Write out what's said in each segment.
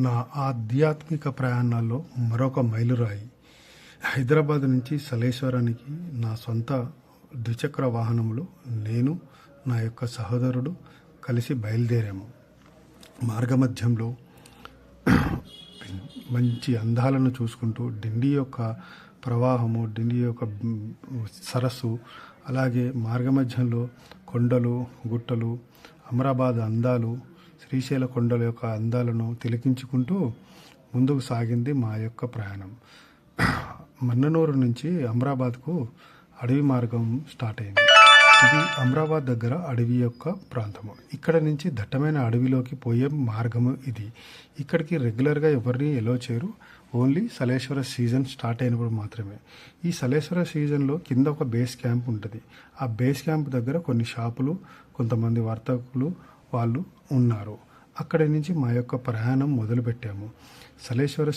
నా ఆధ్యాత్మిక ప్రయాణాల్లో మరొక మైలురాయి. హైదరాబాద్ నుంచి సలేశ్వరానికి నా సొంత ద్విచక్ర వాహనంలో నేను, నా యొక్క సహోదరుడు కలిసి బయలుదేరాము. మార్గమధ్యంలో మంచి అందాలను చూసుకుంటూ డిండి యొక్క ప్రవాహము, డిండి యొక్క సరస్సు, అలాగే మార్గమధ్యంలో కొండలు, గుట్టలు, అమరాబాద్ అందాలు, శ్రీశైల కొండల యొక్క అందాలను తిలకించుకుంటూ ముందుకు సాగింది మా యొక్క ప్రయాణం. మన్ననూరు నుంచి అమరాబాద్కు అడవి మార్గం స్టార్ట్ అయింది. ఇది అమరాబాద్ దగ్గర అడవి యొక్క ప్రాంతము. ఇక్కడ నుంచి దట్టమైన అడవిలోకి పోయే మార్గము ఇది. ఇక్కడికి రెగ్యులర్గా ఎవరిని ఎలో చేయరు, ఓన్లీ సలేశ్వర సీజన్ స్టార్ట్ అయినప్పుడు మాత్రమే. ఈ సలేశ్వర సీజన్లో కింద ఒక బేస్ క్యాంప్ ఉంటుంది. ఆ బేస్ క్యాంప్ దగ్గర కొన్ని షాపులు, కొంతమంది వర్తకులు వాళ్ళు ఉన్నారు. అక్కడి నుంచి మా యొక్క ప్రయాణం మొదలుపెట్టాము సలేశ్వర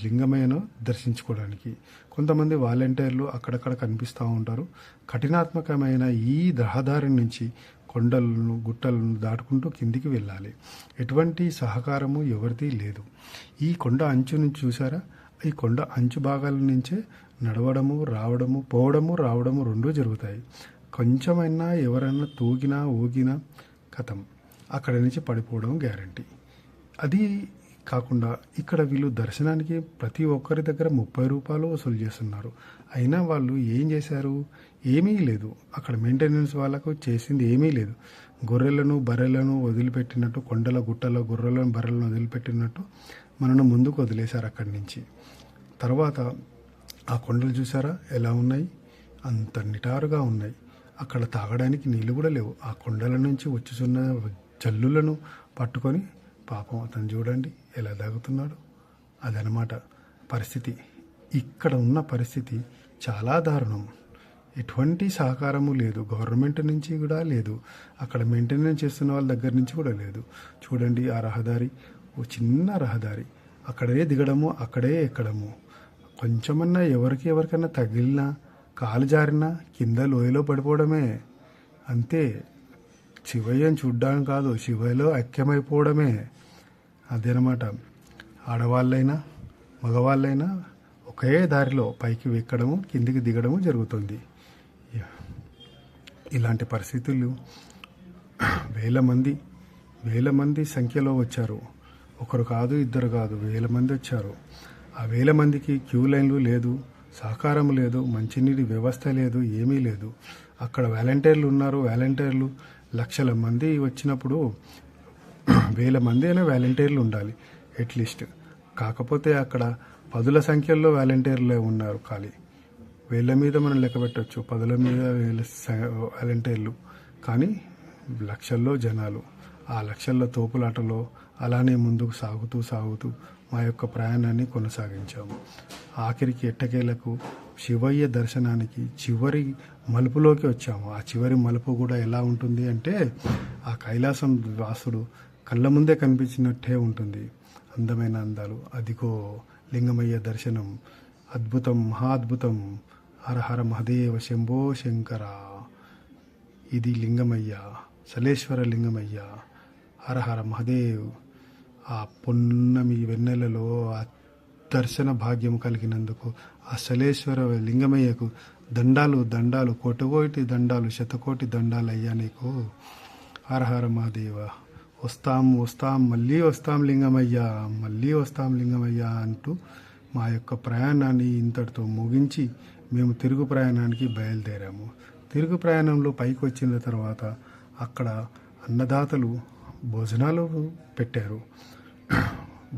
లింగమయ్యను దర్శించుకోవడానికి. కొంతమంది వాలంటీర్లు అక్కడక్కడ కనిపిస్తూ ఉంటారు. కఠినాత్మకమైన ఈ రహదారి నుంచి కొండలను, గుట్టలను దాటుకుంటూ కిందికి వెళ్ళాలి. ఎటువంటి సహకారము ఎవరిది లేదు. ఈ కొండ అంచు నుంచి చూసారా, ఈ కొండ అంచు భాగాల నుంచే నడవడము, రావడము, పోవడము, రావడము రెండూ జరుగుతాయి. కొంచెమైనా ఎవరైనా తూగినా, ఊగినా కథం, అక్కడి నుంచి పడిపోవడం గ్యారంటీ. అది కాకుండా ఇక్కడ వీళ్ళు దర్శనానికి ప్రతి ఒక్కరి దగ్గర 30 రూపాయలు వసూలు చేస్తున్నారు. అయినా వాళ్ళు ఏం చేశారు? ఏమీ లేదు. అక్కడ మెయింటెనెన్స్ వాళ్ళకు చేసింది ఏమీ లేదు. గొర్రెలను, బర్రెలను వదిలిపెట్టినట్టు, కొండల గుట్టల గొర్రెలను, బర్రెలను వదిలిపెట్టినట్టు మనను ముందుకు వదిలేశారు అక్కడి నుంచి. తర్వాత ఆ కొండలు చూసారా ఎలా ఉన్నాయి? అంత నిటారుగా ఉన్నాయి. అక్కడ తాగడానికి నీళ్ళు కూడా లేవు. ఆ కొండల నుంచి వచ్చుచున్న జల్లులను పట్టుకొని పాపం అతను చూడండి ఎలా తాగుతున్నాడు. అదనమాట పరిస్థితి. ఇక్కడ ఉన్న పరిస్థితి చాలా దారుణం. ఎటువంటి సహకారము లేదు, గవర్నమెంట్ నుంచి కూడా లేదు, అక్కడ మెయింటెనెన్స్ చేస్తున్న వాళ్ళ దగ్గర నుంచి కూడా లేదు. చూడండి ఆ రహదారి, ఓ చిన్న రహదారి, అక్కడే దిగడము, అక్కడే ఎక్కడము. కొంచెమన్నా ఎవరికైనా తగిలినా, కాలు జారినా కింద లోయలో పడిపోవడమే అంతే. శివయ్యను చూడ్డానికి కాదు, శివయ్యలో ఐక్యమైపోవడమే. అదేనమాట. ఆడవాళ్ళైనా మగవాళ్ళైనా ఒకే దారిలో పైకి ఎక్కడము, కిందికి దిగడము జరుగుతుంది. ఇలాంటి పరిస్థితులు వేల మంది సంఖ్యలో వచ్చారు. ఒకరు కాదు, ఇద్దరు కాదు, 1000 మంది వచ్చారు. ఆ 1000 మందికి క్యూ లైన్లు లేదు, సహకారం లేదు, మంచినీటి వ్యవస్థ లేదు, ఏమీ లేదు. అక్కడ వాలంటీర్లు ఉన్నారు. వాలంటీర్లు లక్షల మంది వచ్చినప్పుడు 1000 మంది అయినా వాలంటీర్లు ఉండాలి అట్లీస్ట్. కాకపోతే అక్కడ 10ల సంఖ్యలో వాలంటీర్లే ఉన్నారు ఖాళీ. వేళ్ళ మీద మనం లెక్క పెట్టవచ్చు, 10ల మీద వాలంటీర్లు, కానీ లక్షల్లో జనాలు. ఆ లక్షల్లో తోపులాటలో అలానే ముందుకు సాగుతూ మా యొక్క ప్రయాణాన్ని కొనసాగించాము. ఆఖరికి ఎట్టకేలకు శివయ్య దర్శనానికి చివరి మలుపులోకి వచ్చాము. ఆ చివరి మలుపు కూడా ఎలా ఉంటుంది అంటే, ఆ కైలాసం వాసుడు కళ్ళ ముందే కనిపించినట్టే ఉంటుంది. అందమైన అందాలు. అదిగో లింగమయ్య దర్శనం. అద్భుతం, మహాద్భుతం. హర హర మహదేవ శంభో శంకర. ఇది లింగమయ్య, సలేశ్వర లింగమయ్య. హర హర మహదేవ్. ఆ పొన్నమి వెన్నెలలో ఆ దర్శన భాగ్యం కలిగినందుకు ఆ సలేశ్వర లింగమయ్యకు దండాలు, కోటి దండాలు, శతకోటి దండాలు అయ్యా నీకు. హర హర మహాదేవ. వస్తాం, మళ్ళీ వస్తాం లింగమయ్య అంటూ మా యొక్క ప్రయాణాన్ని ఇంతటితో ముగించి మేము తిరుగు ప్రయాణానికి బయలుదేరాము. తిరుగు ప్రయాణంలో పైకి వచ్చిన తర్వాత అక్కడ అన్నదాతలు భోజనాలు పెట్టారు.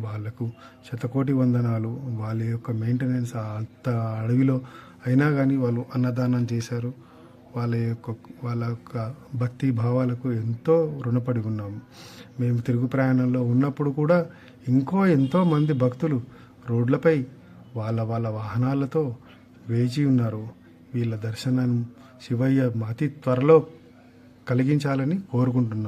వాళ్ళకు శతకోటి వందనాలు. వాళ్ళ యొక్క మెయింటెనెన్స్ అంత అడవిలో అయినా కానీ వాళ్ళు అన్నదానం చేశారు. వాళ్ళ యొక్క భక్తి భావాలకు ఎంతో రుణపడి ఉన్నాము. మేము తిరుగు ప్రయాణంలో ఉన్నప్పుడు కూడా ఎంతో మంది భక్తులు రోడ్లపై వాళ్ళ వాహనాలతో వేచి ఉన్నారు. వీళ్ళ దర్శనం శివయ్య అతి త్వరలో కలిగించాలని కోరుకుంటున్నాం.